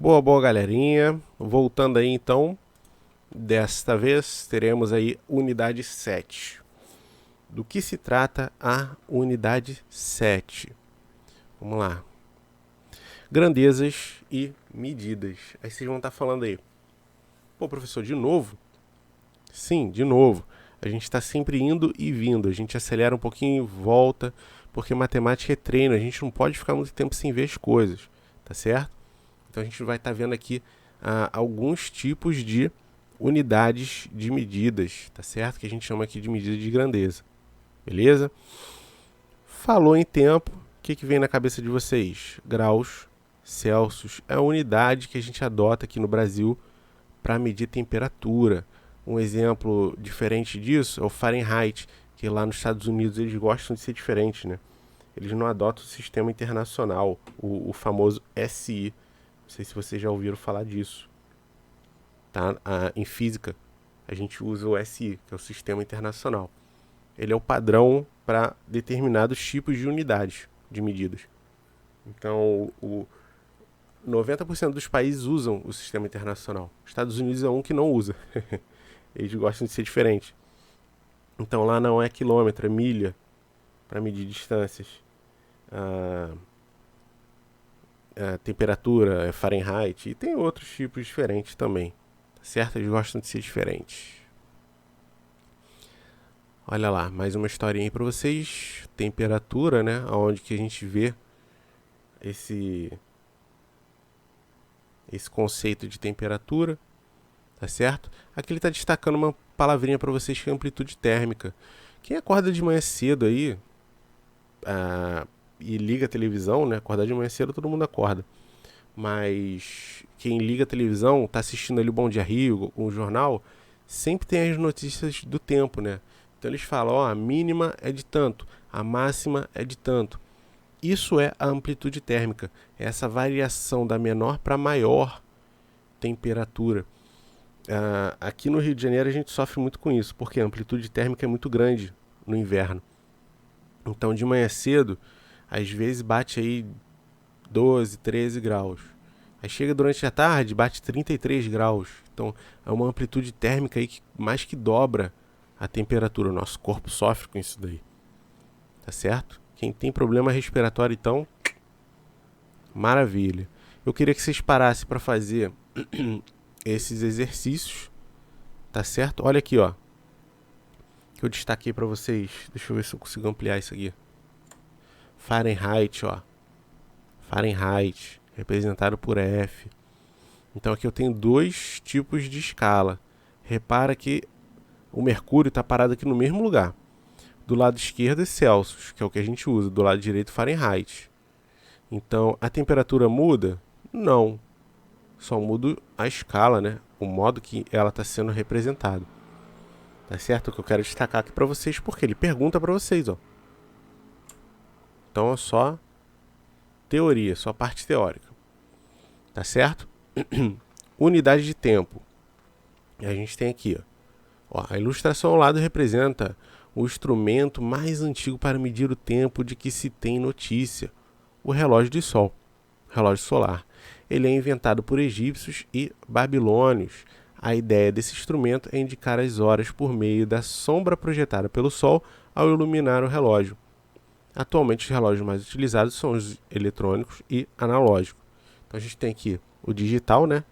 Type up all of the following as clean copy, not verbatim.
Boa, galerinha. Voltando aí então, desta vez teremos aí unidade 7. Do que se trata a unidade 7? Vamos lá. Grandezas e medidas. Aí vocês vão estar falando aí, pô, professor, de novo? Sim, de novo. A gente está sempre indo e vindo. A gente acelera um pouquinho e volta, porque matemática é treino. A gente não pode ficar muito tempo sem ver as coisas, tá certo? Então a gente vai estar vendo aqui alguns tipos de unidades de medidas, tá certo? Que a gente chama aqui de medida de grandeza, beleza? Falou em tempo, o que vem na cabeça de vocês? Graus Celsius é a unidade que a gente adota aqui no Brasil para medir temperatura. Um exemplo diferente disso é o Fahrenheit, que lá nos Estados Unidos eles gostam de ser diferente, né? Eles não adotam o sistema internacional, o famoso SI. Não sei se vocês já ouviram falar disso. Tá? Em física, a gente usa o SI, que é o Sistema Internacional. Ele é o padrão para determinados tipos de unidades de medidas. Então, 90% dos países usam o Sistema Internacional. Os Estados Unidos é um que não usa. Eles gostam de ser diferentes. Então, lá não é quilômetro, é milha para medir distâncias. A temperatura é Fahrenheit e tem outros tipos diferentes também, tá certo? Eles gostam de ser diferentes. Olha lá, mais uma historinha aí para vocês. Temperatura, né? Onde que a gente vê esse conceito de temperatura, tá certo? Aqui ele está destacando uma palavrinha para vocês que é amplitude térmica. Quem acorda de manhã cedo aí e liga a televisão, né? Acordar de manhã cedo todo mundo acorda. Mas quem liga a televisão, tá assistindo ali o Bom Dia Rio, o jornal, sempre tem as notícias do tempo, né? Então eles falam, ó, a mínima é de tanto, a máxima é de tanto. Isso é a amplitude térmica, é essa variação da menor para maior temperatura. Aqui no Rio de Janeiro a gente sofre muito com isso, porque a amplitude térmica é muito grande no inverno. Então de manhã cedo, às vezes bate aí 12, 13 graus. Aí chega durante a tarde, bate 33 graus. Então é uma amplitude térmica aí que mais que dobra a temperatura. O nosso corpo sofre com isso daí. Tá certo? Quem tem problema respiratório, então, maravilha. Eu queria que vocês parassem para fazer esses exercícios. Tá certo? Olha aqui, ó. Que eu destaquei para vocês. Deixa eu ver se eu consigo ampliar isso aqui. Fahrenheit, ó. Fahrenheit, representado por F. Então aqui eu tenho dois tipos de escala. Repara que o mercúrio está parado aqui no mesmo lugar. Do lado esquerdo é Celsius, que é o que a gente usa. Do lado direito, Fahrenheit. Então a temperatura muda? Não. Só muda a escala, né? O modo que ela está sendo representada. Tá certo? O que eu quero destacar aqui para vocês, porque ele pergunta para vocês, ó. Então é só teoria, só parte teórica. Tá certo? Unidade de tempo. E a gente tem aqui, ó, a ilustração ao lado representa o instrumento mais antigo para medir o tempo de que se tem notícia, o relógio de sol, relógio solar. Ele é inventado por egípcios e babilônios. A ideia desse instrumento é indicar as horas por meio da sombra projetada pelo sol ao iluminar o relógio. Atualmente, os relógios mais utilizados são os eletrônicos e analógicos. Então, a gente tem aqui o digital, né?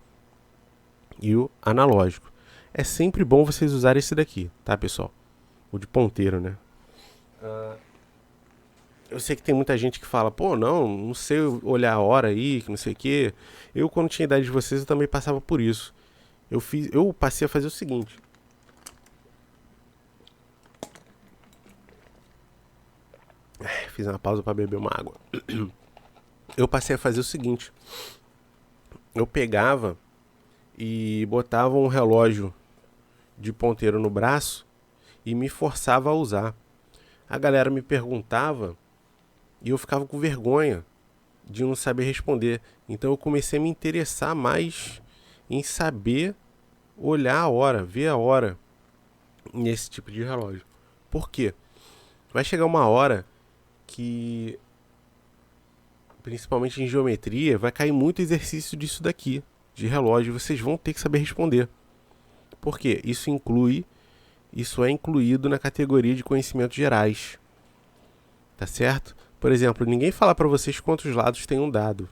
E o analógico. É sempre bom vocês usarem esse daqui, tá, pessoal? O de ponteiro, né? Eu sei que tem muita gente que fala, pô, não sei olhar a hora aí, que não sei o quê. Eu, quando tinha idade de vocês, eu também passava por isso. Eu passei a fazer o seguinte. Fiz uma pausa para beber uma água. Eu passei a fazer o seguinte. Eu pegava e botava um relógio de ponteiro no braço e me forçava a usar. A galera me perguntava e eu ficava com vergonha de não saber responder. Então eu comecei a me interessar mais em saber olhar a hora, ver a hora nesse tipo de relógio. Por quê? Vai chegar uma hora que principalmente em geometria, vai cair muito exercício disso daqui, de relógio, vocês vão ter que saber responder. Por quê? Isso é incluído na categoria de conhecimentos gerais. Tá certo? Por exemplo, ninguém fala para vocês quantos lados tem um dado.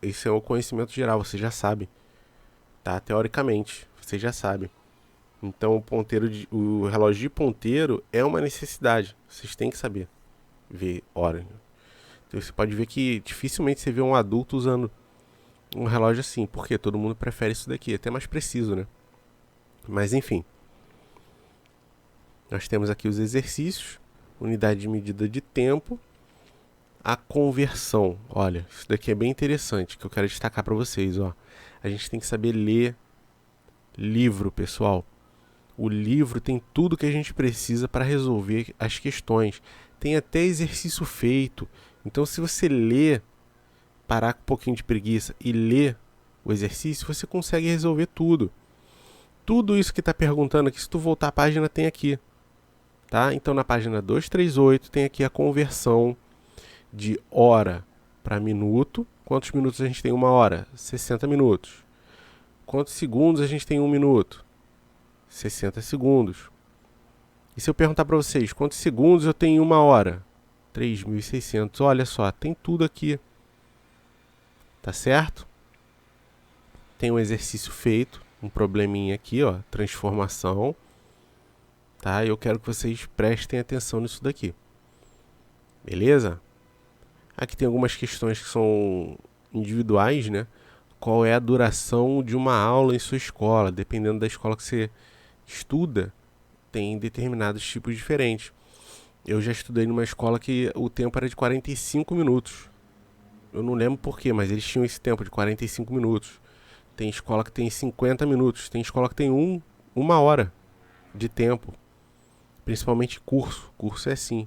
Isso é o conhecimento geral, você já sabe. Tá? Teoricamente, você já sabe. Então o relógio de ponteiro é uma necessidade. Vocês têm que saber ver hora. Então você pode ver que dificilmente você vê um adulto usando um relógio assim, porque todo mundo prefere isso daqui, é até mais preciso, né? Mas enfim. Nós temos aqui os exercícios, unidade de medida de tempo, a conversão. Olha, isso daqui é bem interessante, que eu quero destacar para vocês, ó. A gente tem que saber ler livro, pessoal. O livro tem tudo que a gente precisa para resolver as questões. Tem até exercício feito. Então, se você ler, parar com um pouquinho de preguiça e ler o exercício, você consegue resolver tudo. Tudo isso que está perguntando aqui, se tu voltar a página, tem aqui. Tá? Então, na página 238, tem aqui a conversão de hora para minuto. Quantos minutos a gente tem uma hora? 60 minutos. Quantos segundos a gente tem um minuto? 60 segundos. E se eu perguntar para vocês, quantos segundos eu tenho em uma hora? 3.600. Olha só, tem tudo aqui. Tá certo? Tem um exercício feito, um probleminha aqui, ó, transformação. Tá? Eu quero que vocês prestem atenção nisso daqui. Beleza? Aqui tem algumas questões que são individuais, né? Qual é a duração de uma aula em sua escola? Dependendo da escola que você estuda, tem determinados tipos diferentes. Eu já estudei numa escola que o tempo era de 45 minutos. Eu não lembro porquê, mas eles tinham esse tempo de 45 minutos. Tem escola que tem 50 minutos. Tem escola que tem uma hora de tempo. Principalmente curso. Curso é assim.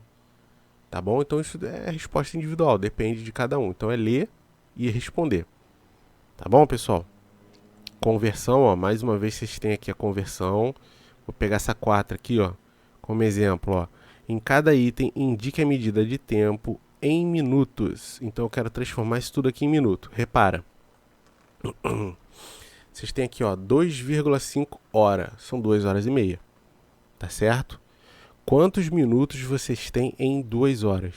Tá bom? Então isso é resposta individual. Depende de cada um. Então é ler e responder. Tá bom, pessoal? Conversão, ó. Mais uma vez vocês têm aqui a conversão. Vou pegar essa 4 aqui, ó. Como exemplo, ó. Em cada item, indique a medida de tempo em minutos. Então eu quero transformar isso tudo aqui em minuto. Repara. Vocês têm aqui, ó, 2,5 horas. São 2 horas e meia. Tá certo? Quantos minutos vocês têm em 2 horas?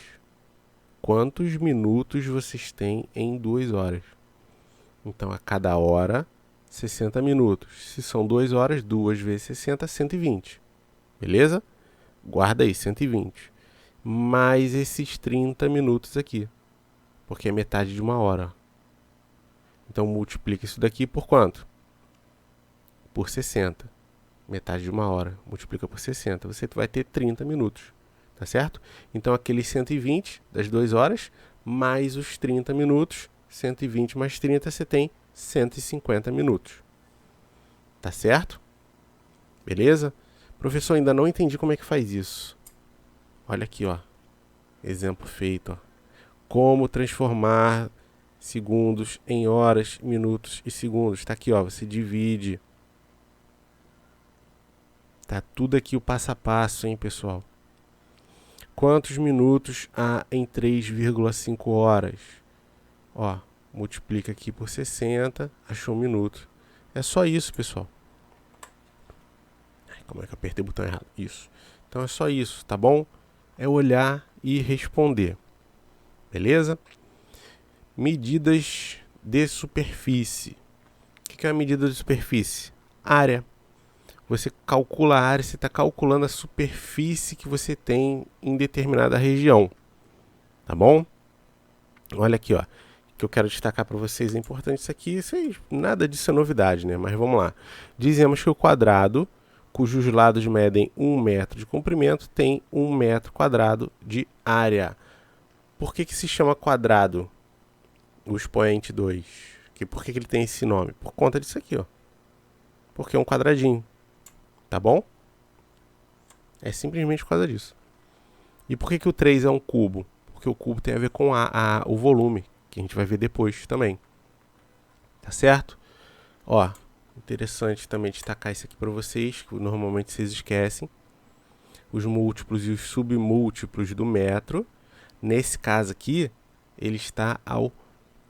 Quantos minutos vocês têm em 2 horas? Então, a cada hora, 60 minutos. Se são 2 horas, 2 vezes 60, 120. Beleza? Guarda aí, 120. Mais esses 30 minutos aqui. Porque é metade de uma hora. Então, multiplica isso daqui por quanto? Por 60. Metade de uma hora. Multiplica por 60. Você vai ter 30 minutos. Tá certo? Então, aqueles 120 das 2 horas, mais os 30 minutos. 120 mais 30, você tem 150 minutos. Tá certo? Beleza? Professor, ainda não entendi como é que faz isso. Olha aqui, ó. Exemplo feito, ó. Como transformar segundos em horas, minutos e segundos. Tá aqui, ó. Você divide. Tá tudo aqui o passo a passo, hein, pessoal? Quantos minutos há em 3,5 horas? Ó, multiplica aqui por 60, achou um minuto. É só isso, pessoal. Ai, como é que eu apertei o botão errado? Isso. Então é só isso, tá bom? É olhar e responder. Beleza? Medidas de superfície. O que é a medida de superfície? Área. Você calcula a área, você está calculando a superfície que você tem em determinada região. Tá bom? Olha aqui, ó. Que eu quero destacar para vocês, é importante isso aqui. Nada disso é novidade, né? Mas vamos lá. Dizemos que o quadrado, cujos lados medem 1 metro de comprimento, tem 1 metro quadrado de área. Por que se chama quadrado? O expoente 2. Por que ele tem esse nome? Por conta disso aqui, ó. Porque é um quadradinho. Tá bom? É simplesmente por causa disso. E por que o 3 é um cubo? Porque o cubo tem a ver com o volume, que a gente vai ver depois também. Tá certo? Ó, interessante também destacar isso aqui para vocês, que normalmente vocês esquecem. Os múltiplos e os submúltiplos do metro. Nesse caso aqui, ele está ao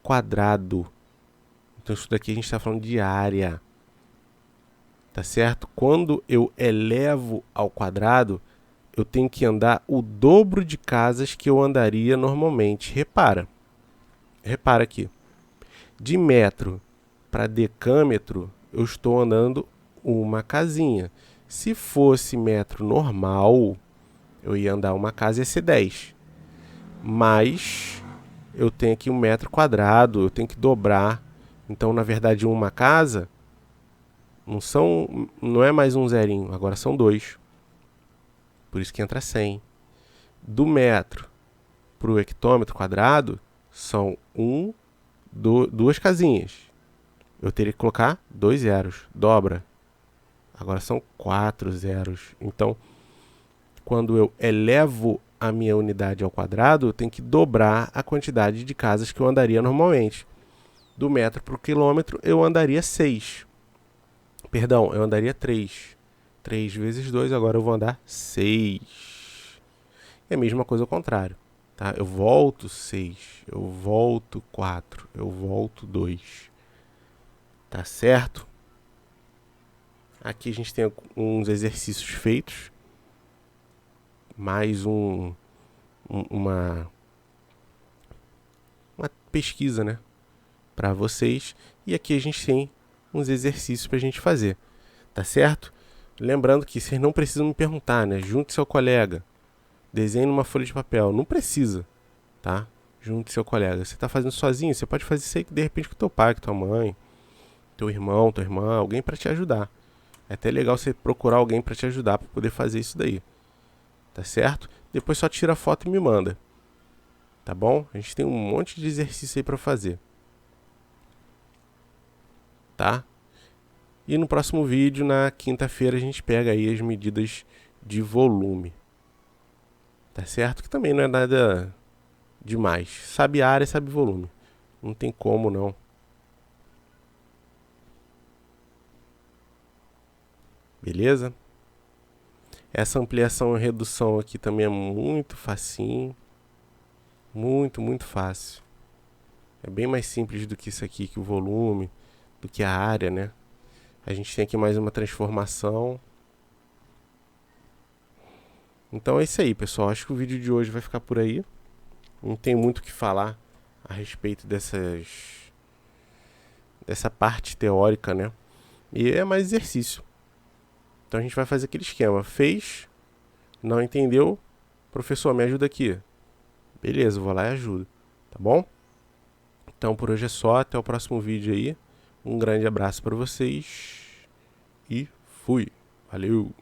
quadrado. Então isso daqui a gente está falando de área. Tá certo? Quando eu elevo ao quadrado, eu tenho que andar o dobro de casas que eu andaria normalmente. Repara aqui. De metro para decâmetro, eu estou andando uma casinha. Se fosse metro normal, eu ia andar uma casa e ia ser 10. Mas eu tenho aqui 1 metro quadrado, eu tenho que dobrar. Então, na verdade, uma casa não é mais um zerinho, agora são 2. Por isso que entra 100. Do metro para o hectômetro quadrado, são 2 casinhas. Eu teria que colocar 2 zeros. Dobra. Agora são 4 zeros. Então, quando eu elevo a minha unidade ao quadrado, eu tenho que dobrar a quantidade de casas que eu andaria normalmente. Do metro para o quilômetro, eu andaria 6. Perdão, eu andaria 3. 3 vezes 2, agora eu vou andar 6. É a mesma coisa ao contrário. Tá? Eu volto 6, eu volto 4, eu volto 2. Tá certo? Aqui a gente tem uns exercícios feitos. Mais uma pesquisa, né? Para vocês. E aqui a gente tem uns exercícios para a gente fazer. Tá certo? Lembrando que vocês não precisam me perguntar, né? Junte seu colega. Desenhe numa folha de papel. Não precisa, tá? Junte seu colega. Você está fazendo sozinho, você pode fazer isso aí de repente com teu pai, com tua mãe, teu irmão, tua irmã, alguém para te ajudar. É até legal você procurar alguém para te ajudar para poder fazer isso daí. Tá certo? Depois só tira a foto e me manda. Tá bom? A gente tem um monte de exercício aí para fazer. Tá? E no próximo vídeo, na quinta-feira, a gente pega aí as medidas de volume. Tá certo? Que também não é nada demais. Sabe área, sabe volume. Não tem como não. Beleza? Essa ampliação e redução aqui também é muito facinho. Muito, muito fácil. É bem mais simples do que isso aqui, que o volume, do que a área, né? A gente tem aqui mais uma transformação. Então é isso aí, pessoal. Acho que o vídeo de hoje vai ficar por aí. Não tem muito o que falar a respeito dessa parte teórica, né? E é mais exercício. Então a gente vai fazer aquele esquema. Fez, não entendeu? Professor, me ajuda aqui. Beleza, vou lá e ajudo. Tá bom? Então por hoje é só. Até o próximo vídeo aí. Um grande abraço para vocês. E fui. Valeu!